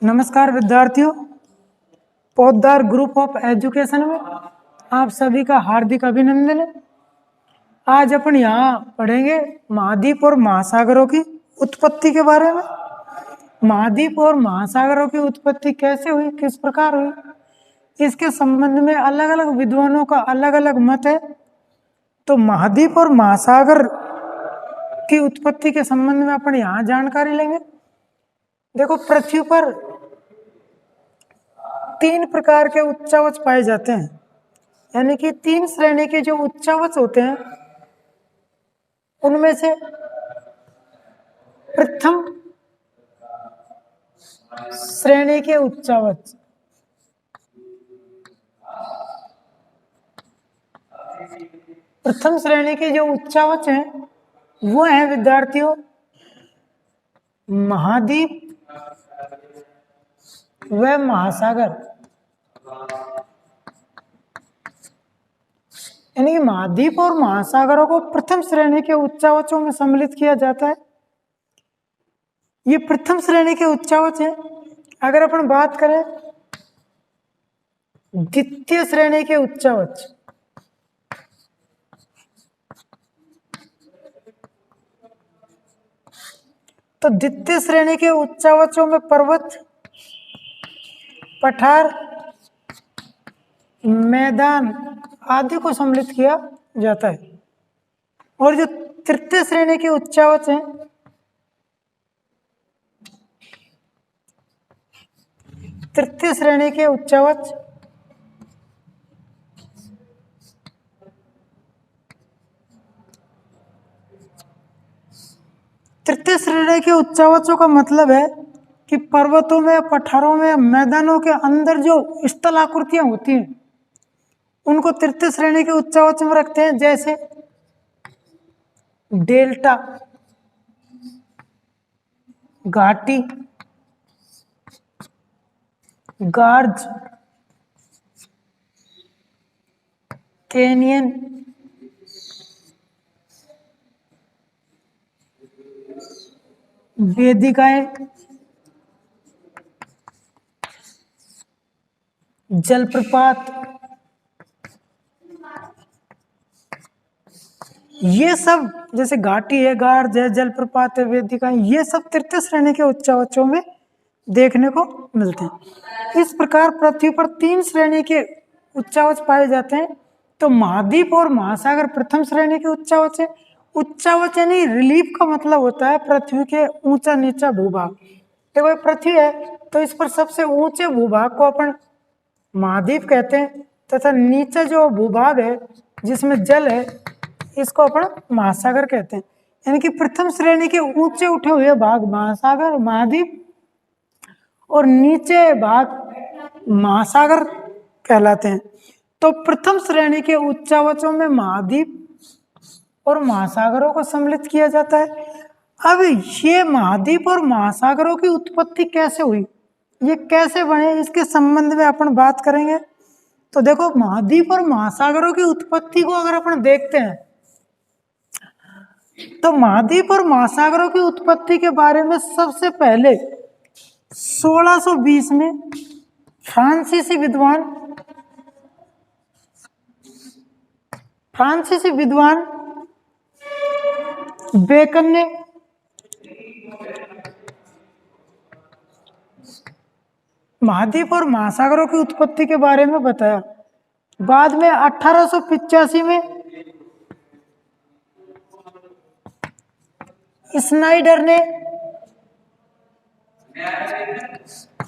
नमस्कार विद्यार्थियों, पौधार ग्रुप ऑफ एजुकेशन में आप सभी का हार्दिक अभिनंदन है। आज अपन यहाँ पढ़ेंगे महाद्वीप और महासागरों की उत्पत्ति के बारे में। महाद्वीप और महासागरों की उत्पत्ति कैसे हुई, किस प्रकार हुई, इसके संबंध में अलग अलग विद्वानों का अलग अलग मत है। तो महाद्वीप और महासागर की उत्पत्ति के संबंध में अपन यहाँ जानकारी लेंगे। देखो, पृथ्वी पर 3 प्रकार के उच्चावच पाए जाते हैं, यानी कि 3 श्रेणी के जो उच्चावच होते हैं उनमें से प्रथम श्रेणी के उच्चावच के जो उच्चावच हैं वो है विद्यार्थियों महाद्वीप व महासागर। यानी कि महाद्वीप और महासागरों को प्रथम श्रेणी के उच्चावचों में सम्मिलित किया जाता है। ये प्रथम श्रेणी के उच्चावच हैं। अगर अपन बात करें द्वितीय श्रेणी के उच्चावच, तो द्वितीय श्रेणी के उच्चावचों में पर्वत, पठार, मैदान आदि को सम्मिलित किया जाता है। और जो तृतीय श्रेणी के उच्चावच हैं, तृतीय श्रेणी के उच्चावच तृतीय श्रेणी के उच्चावचों का मतलब है कि पर्वतों में, पठारों में, मैदानों के अंदर जो स्थल आकृतियां होती हैं उनको तृतीय श्रेणी के उच्चावच में रखते हैं। जैसे डेल्टा, घाटी, गार्ज, कैनियन, वेदिकाएं, जलप्रपात, ये सब जैसे घाटी है, गार्ज है, जलप्रपात है, वेदिकाएं, ये सब तृतीय श्रेणी के उच्चावचों में देखने को मिलते हैं। इस प्रकार पृथ्वी पर 3 श्रेणी के उच्चावच पाए जाते हैं। तो महाद्वीप और महासागर प्रथम श्रेणी के उच्चावच है। उच्चावच यानी रिलीफ का मतलब होता है पृथ्वी के ऊंचा नीचा भूभाग। देखो, पृथ्वी है तो इस पर सबसे ऊंचे भूभाग को अपन महाद्वीप कहते हैं, तथा नीचे जो भूभाग है जिसमें जल है इसको अपन महासागर कहते हैं। यानी कि प्रथम श्रेणी के ऊंचे उठे हुए भाग महासागर, महाद्वीप, और नीचे भाग महासागर कहलाते हैं। तो प्रथम श्रेणी के उच्चावचों में महाद्वीप और महासागरों को सम्मिलित किया जाता है। अब ये महाद्वीप और महासागरों की उत्पत्ति कैसे हुई, ये कैसे बने, इसके संबंध में अपन बात करेंगे। तो देखो, महाद्वीप और महासागरों की उत्पत्ति को अगर अपन देखते हैं तो महाद्वीप और महासागरों की उत्पत्ति के बारे में सबसे पहले 1620 में फ्रांसीसी विद्वान बेकन ने महाद्वीप और महासागरों की उत्पत्ति के बारे में बताया। बाद में 1885 में स्नाइडर ने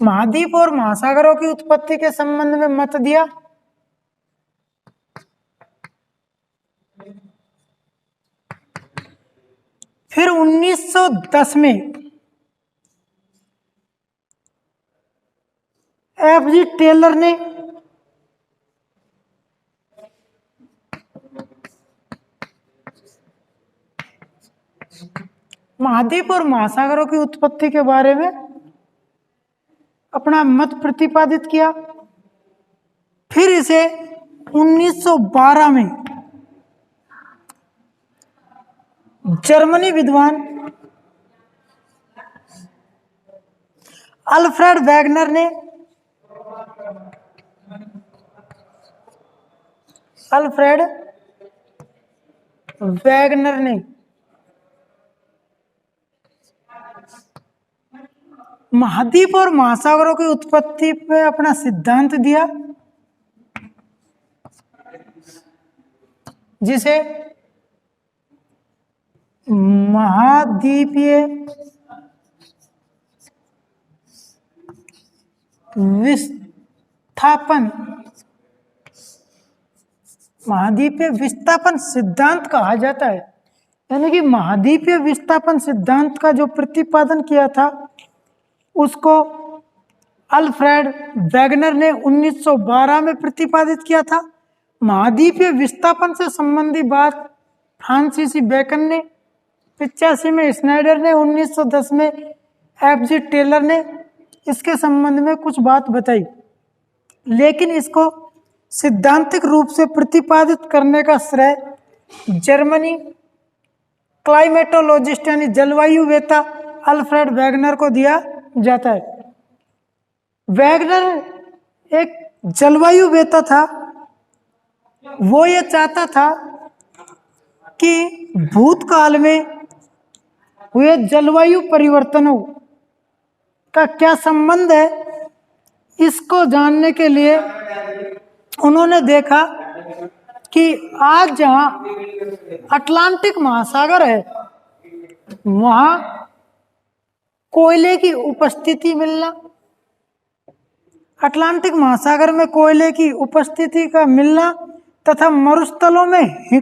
महाद्वीप और महासागरों की उत्पत्ति के संबंध में मत दिया। फिर 1910 में एफ.जी. टेलर ने महाद्वीप और महासागरों की उत्पत्ति के बारे में अपना मत प्रतिपादित किया। फिर इसे 1912 में जर्मनी विद्वान अल्फ्रेड वैगनर ने महाद्वीप और महासागरों की उत्पत्ति पे अपना सिद्धांत दिया, जिसे महाद्वीपीय विस्थापन सिद्धांत कहा जाता है। यानी कि महाद्वीपीय विस्थापन सिद्धांत का जो प्रतिपादन किया था उसको अल्फ्रेड वैगनर ने 1912 में प्रतिपादित किया था। महाद्वीपीय विस्थापन से संबंधी बात फ्रांसीसी बेकन ने 85 में, स्नाइडर ने 1910 में, एफ.जी. टेलर ने इसके संबंध में कुछ बात बताई, लेकिन इसको सिद्धांतिक रूप से प्रतिपादित करने का श्रेय जर्मनी क्लाइमेटोलॉजिस्ट यानी जलवायु वेता अल्फ्रेड वैगनर को दिया जाता है। वैगनर एक जलवायु वेता था। वो ये चाहता था कि भूतकाल में हुए जलवायु परिवर्तनों का क्या संबंध है, इसको जानने के लिए उन्होंने देखा कि आज जहां अटलांटिक महासागर है वहां कोयले की उपस्थिति मिलना, अटलांटिक महासागर में कोयले की उपस्थिति का मिलना तथा मरुस्थलों में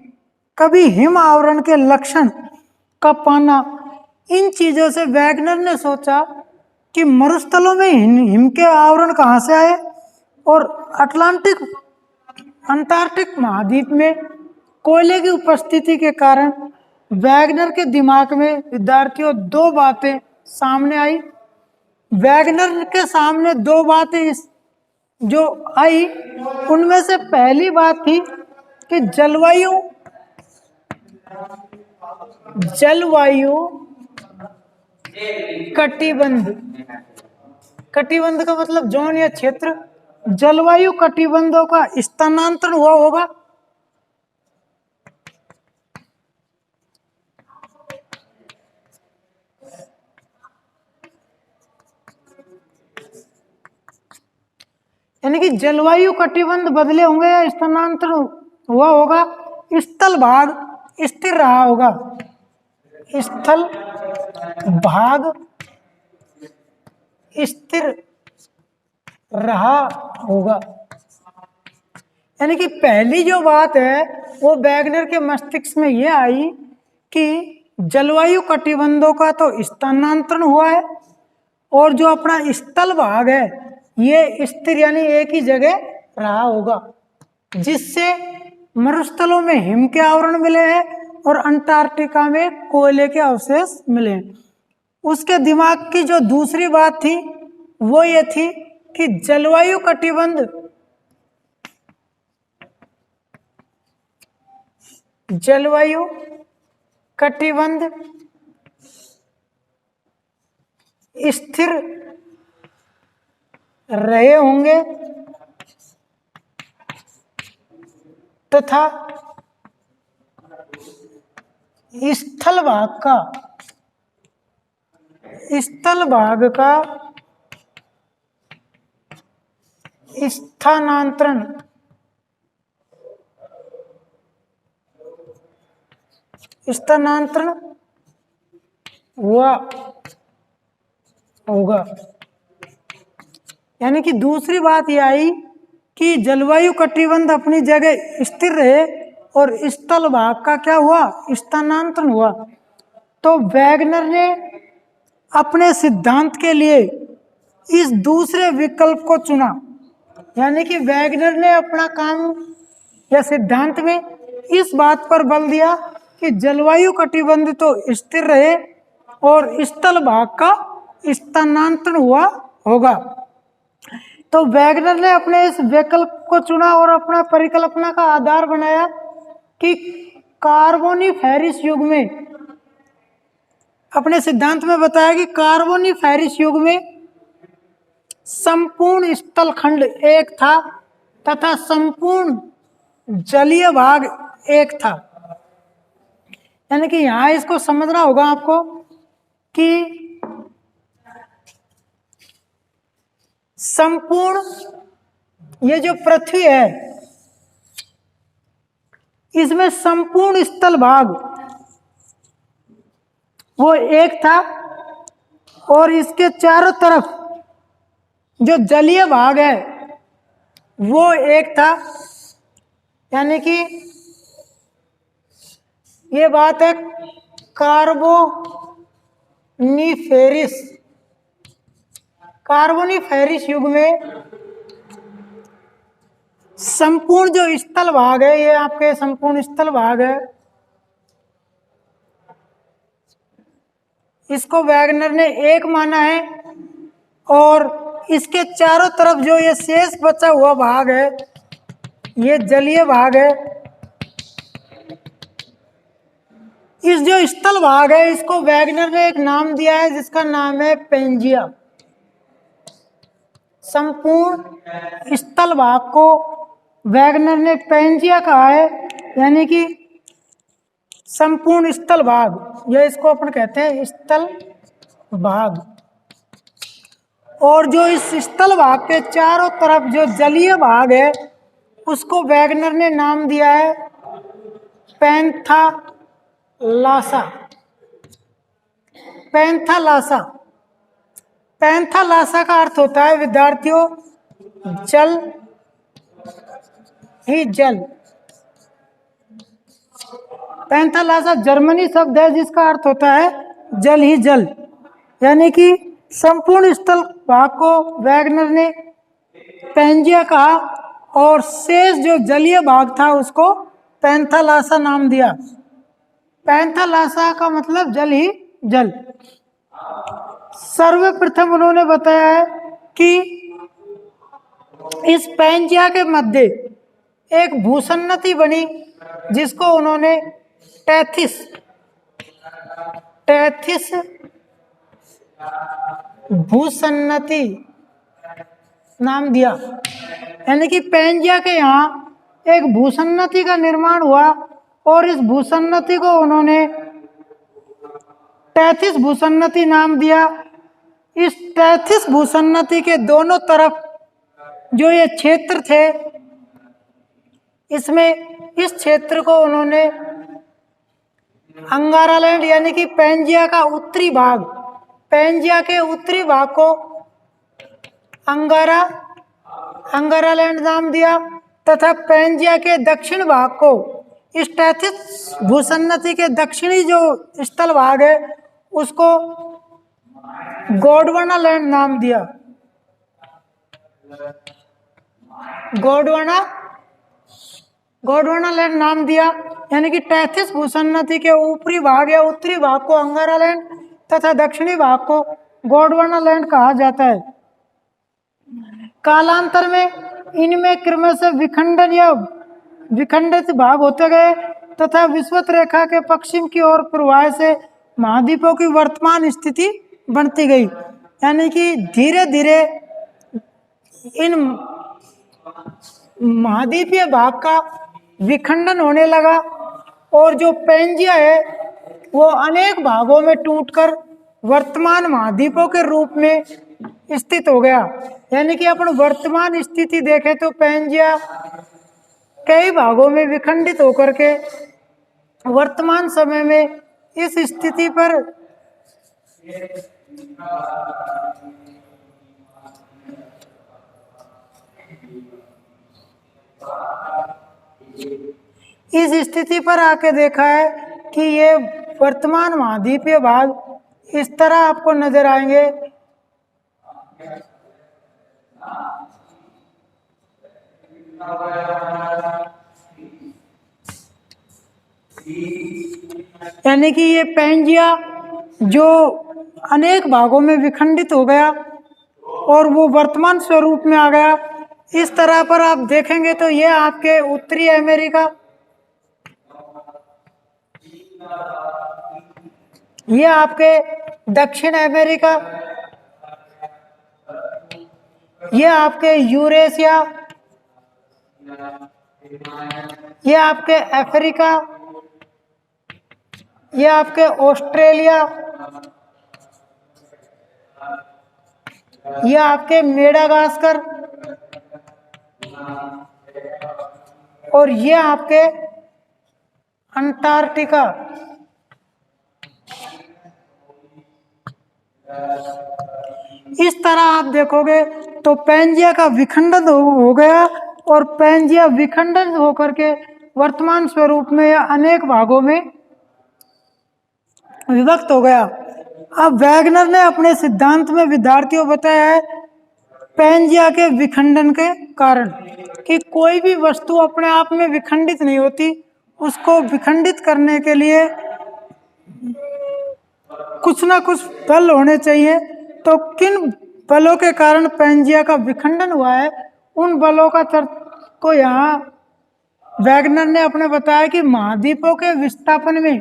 कभी हिम आवरण के लक्षण का पाना, इन चीजों से वैगनर ने सोचा कि मरुस्थलों में हिम के आवरण कहाँ से आए और अंटार्कटिक महाद्वीप में कोयले की उपस्थिति के कारण वैगनर के दिमाग में विद्यार्थियों दो बातें सामने आई। वैगनर के सामने दो बातें जो आई, उनमें से पहली बात थी कि जलवायु कटिबंध का मतलब जोन या क्षेत्र, जलवायु कटिबंधों का स्थानांतरण हुआ होगा। यानी कि जलवायु कटिबंध बदले होंगे या स्थानांतरण हुआ होगा। स्थल भाग स्थिर रहा होगा, स्थल भाग स्थिर रहा होगा। यानी कि पहली जो बात है वो वैगनर के मस्तिष्क में ये आई कि जलवायु कटिबंधों का तो स्थानांतरण हुआ है और जो अपना स्थल भाग है ये स्थिर यानी एक ही जगह रहा होगा, जिससे मरुस्थलों में हिम के आवरण मिले हैं और अंटार्कटिका में कोयले के अवशेष मिले हैं। उसके दिमाग की जो दूसरी बात थी वो ये थी कि जलवायु कटिबंध स्थिर रहे होंगे तथा स्थल भाग का स्थानांतरण हुआ होगा। यानी कि दूसरी बात यह आई कि जलवायु कटिबंध अपनी जगह स्थिर रहे और स्थल भाग का क्या हुआ, स्थानांतरण हुआ। तो वैगनर ने अपने सिद्धांत के लिए इस दूसरे विकल्प को चुना। यानी कि वैगनर ने अपना काम या सिद्धांत में इस बात पर बल दिया कि जलवायु कटिबंध तो स्थिर रहे और स्थल भाग का स्थानांतरण हुआ होगा। तो वैगनर ने अपने इस विकल्प को चुना और अपना परिकल्पना का आधार बनाया कि कार्बोनिफेरस युग में, अपने सिद्धांत में बताया कि कार्बोनिफेरस युग में संपूर्ण स्थलखंड एक था तथा संपूर्ण जलीय भाग एक था। यानी कि यहां इसको समझना होगा आपको कि संपूर्ण ये जो पृथ्वी है इसमें संपूर्ण स्थल भाग वो एक था और इसके चारों तरफ जो जलीय भाग है वो एक था। यानी कि ये बात है कार्बोनिफेरिस युग में संपूर्ण जो स्थल भाग है ये आपके संपूर्ण स्थल भाग है, इसको वैगनर ने एक माना है और इसके चारों तरफ जो ये शेष बचा हुआ भाग है ये जलीय भाग है। इस जो स्थल भाग है इसको वैगनर ने एक नाम दिया है जिसका नाम है पेंजिया। संपूर्ण स्थल भाग को वैगनर ने पेंजिया कहा है, यानी कि संपूर्ण स्थल भाग, ये इसको अपन कहते हैं स्थल भाग। और जो इस स्थल भाग के चारों तरफ जो जलीय भाग है उसको वैगनर ने नाम दिया है पैंथालासा। पैंथालासा, पैंथालासा का अर्थ होता है विद्यार्थियों जल ही जल। पैंथालासा जर्मनी शब्द है जिसका अर्थ होता है जल ही जल। यानी कि संपूर्ण स्थल भाग को वैगनर ने पेंजिया कहा और शेष जो जलीय भाग था उसको पैंथालासा नाम दिया। पैंथालासा का मतलब जल ही जल। सर्वप्रथम उन्होंने बताया है कि इस पेंजिया के मध्य एक भूसन्नति बनी जिसको उन्होंने टैथिस भूसन्नति नाम दिया। यानी कि पेंजिया के यहाँ एक भूसन्नति का निर्माण हुआ और इस भूसन्नति को उन्होंने टैथिस भूसन्नति नाम दिया। इस टैथिस भूसन्नति के दोनों तरफ जो ये क्षेत्र थे इसमें इस क्षेत्र को उन्होंने अंगारालैंड यानी कि पेंजिया का उत्तरी भाग, पेंजिया के उत्तरी भाग को अंगारालैंड नाम दिया तथा पेंजिया के दक्षिण भाग को इस टैथिस भूसन्नति के दक्षिणी जो स्थल भाग है उसको गोंडवानालैंड नाम दिया। गोंडवानालैंड नाम दिया। यानी कि टैथिस भूसन्नति के ऊपरी भाग या उत्तरी भाग को अंगारालैंड तथा दक्षिणी भाग को गोंडवानालैंड कहा जाता है। कालांतर में इनमें क्रमशः विखंडन या विखंडित भाग होते गए तथा विषुवत रेखा के पश्चिम की ओर प्रवाह से महाद्वीपों की वर्तमान स्थिति बनती गई। यानी कि धीरे धीरे इन महाद्वीपीय भाग का विखंडन होने लगा और जो पेंजिया है वो अनेक भागों में टूटकर वर्तमान महाद्वीपों के रूप में स्थित हो गया। यानी कि अपन वर्तमान स्थिति देखें तो पेंजिया कई भागों में विखंडित होकर के वर्तमान समय में इस स्थिति पर आके देखा है कि ये वर्तमान महाद्वीपीय भाग इस तरह आपको नजर आएंगे। यानी कि ये पेंजिया जो अनेक भागों में विखंडित हो गया और वो वर्तमान स्वरूप में आ गया। इस तरह पर आप देखेंगे तो ये आपके उत्तरी अमेरिका, ये आपके दक्षिण अमेरिका, ये आपके यूरेशिया, ये आपके अफ्रीका, ये आपके ऑस्ट्रेलिया, ये आपके मेडागास्कर, और ये आपके अंटार्कटिका। इस तरह आप देखोगे तो पैंजिया का विखंडन हो गया, और पैंजिया विखंडन होकर के वर्तमान स्वरूप में या अनेक भागों में विभक्त हो गया। अब वैगनर ने अपने सिद्धांत में विद्यार्थियों बताया है पैंजिया के विखंडन के कारण कि कोई भी वस्तु अपने आप में विखंडित नहीं होती, उसको विखंडित करने के लिए कुछ ना कुछ बल होने चाहिए। तो किन बलों के कारण पैंजिया का विखंडन हुआ है, उन बलों का को यहाँ वैगनर ने अपने बताया कि महाद्वीपों के विस्थापन में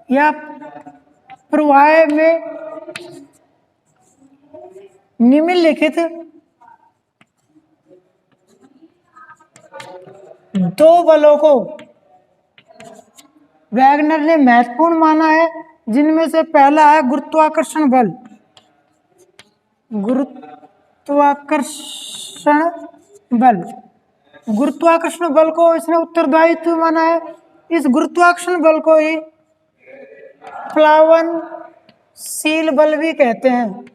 या प्रवाह में निम्नलिखित दो बलों को वैगनर ने महत्वपूर्ण माना है, जिनमें से पहला है गुरुत्वाकर्षण बल। गुरुत्वाकर्षण बल, गुरुत्वाकर्षण बल को इसने उत्तरदायित्व माना है। इस गुरुत्वाकर्षण बल को ही प्लावनशील बल भी कहते हैं।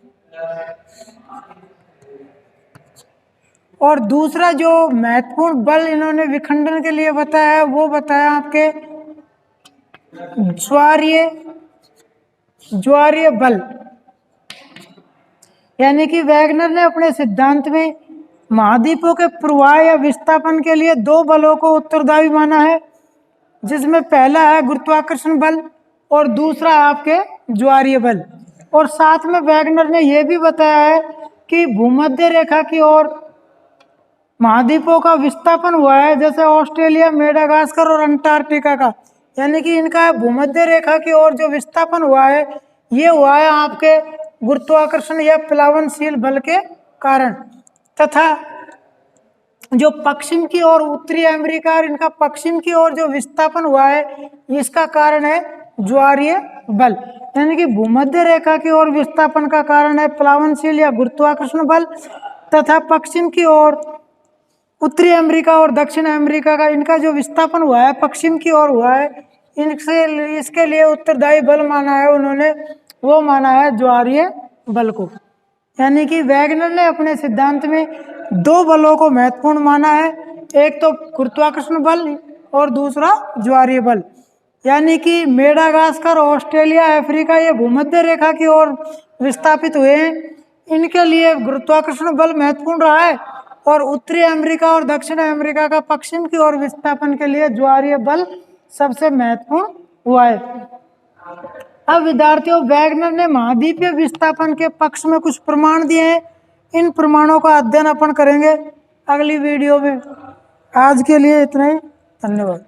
और दूसरा जो महत्वपूर्ण बल इन्होंने विखंडन के लिए बताया है, वो बताया आपके ज्वारीय बल। यानी कि वैगनर ने अपने सिद्धांत में महाद्वीपों के प्रवाह या विस्थापन के लिए दो बलों को उत्तरदायी माना है, जिसमें पहला है गुरुत्वाकर्षण बल और दूसरा है आपके ज्वारीय बल। और साथ में वैगनर ने यह भी बताया है कि भूमध्य रेखा की ओर महाद्वीपों का विस्थापन हुआ है, जैसे ऑस्ट्रेलिया, मेडागास्कर और अंटार्कटिका का। यानी कि इनका भूमध्य रेखा की ओर जो विस्थापन हुआ है, ये हुआ है आपके गुरुत्वाकर्षण या प्लावनशील बल के कारण। तथा जो पश्चिम की ओर उत्तरी अमेरिका और इनका पश्चिम की ओर जो विस्थापन हुआ है, इसका कारण है ज्वारीय बल। यानी कि भूमध्य रेखा की ओर विस्थापन का कारण है प्लावनशील या गुरुत्वाकर्षण बल, तथा पश्चिम की ओर उत्तरी अमेरिका और दक्षिण अमेरिका का इनका जो विस्थापन हुआ है पश्चिम की ओर हुआ है, इसके लिए उत्तरदायी बल माना है उन्होंने, वो माना है ज्वारीय बल को। यानी कि वैगनर ने अपने सिद्धांत में दो बलों को महत्वपूर्ण माना है, एक तो गुरुत्वाकर्षण बल और दूसरा ज्वारीय बल। यानी कि मेडागास्कर, ऑस्ट्रेलिया, अफ्रीका ये भूमध्य रेखा की ओर विस्थापित हुए हैं, इनके लिए गुरुत्वाकर्षण बल महत्वपूर्ण रहा है, और उत्तरी अमेरिका और दक्षिण अमेरिका का पश्चिम की ओर विस्थापन के लिए ज्वारीय बल सबसे महत्वपूर्ण हुआ है। अब विद्यार्थियों, वैगनर ने महाद्वीपीय विस्थापन के पक्ष में कुछ प्रमाण दिए हैं। इन प्रमाणों का अध्ययन अपन करेंगे अगली वीडियो में। आज के लिए इतना ही, धन्यवाद।